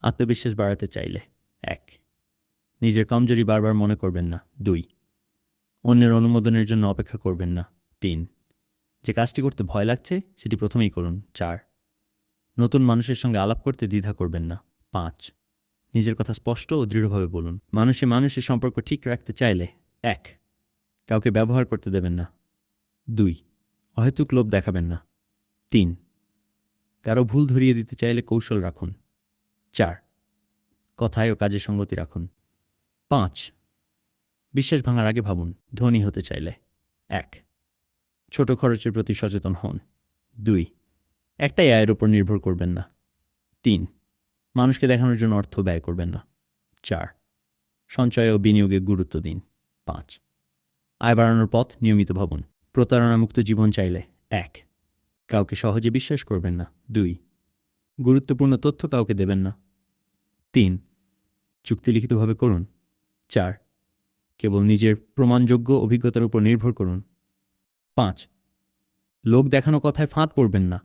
আত্মবিশ্বাস বাড়াতে চাইলে 1. নিজের কমজোরি বারবার মনে করবেন না। 2. অন্যের অনুমোদনের জন্য অপেক্ষা করবেন না। 3. যে কাজটি করতে ভয় লাগছে সেটি প্রথমেই করুন। 4. নতুন মানুষের সঙ্গে আলাপ করতে দ্বিধা করবেন না। 5. নিজের কথা স্পষ্ট ও দৃঢ়ভাবে বলুন। মানুষের সম্পর্ক ঠিক রাখতে চাইলে 1. কাউকে ব্যবহার করতে দেবেন না। 2. অহেতুক লোভ দেখাবেন না। 3. কারো ভুল ধরিয়ে দিতে চাইলে কৌশল রাখুন। 4. কথায় ও কাজে সঙ্গতি রাখুন। 5. বিশ্বাস ভাঙার আগে ভাবুন। ধনী হতে চাইলে 1. ছোট খরচের প্রতি সচেতন হন। 2. একটাই আয়ের উপর নির্ভর করবেন না। 3. মানুষকে দেখানোর জন্য অর্থ ব্যয় করবেন না। 4. সঞ্চয় ও বিনিয়োগে গুরুত্ব দিন। 5. আয় বাড়ানোর পথ নিয়মিত ভাবুন। প্রতারণামুক্ত জীবন চাইলে 1. কাউকে সহজে বিশ্বাস করবেন না। 2. গুরুত্বপূর্ণ তথ্য কাউকে দেবেন না। 3. চুক্তি লিখিতভাবে করুন। 4. কেবল নিজের প্রমাণযোগ্য অভিজ্ঞতার উপর নির্ভর করুন। 5. লোক দেখানো কথায় ফাঁদ পড়বেন না।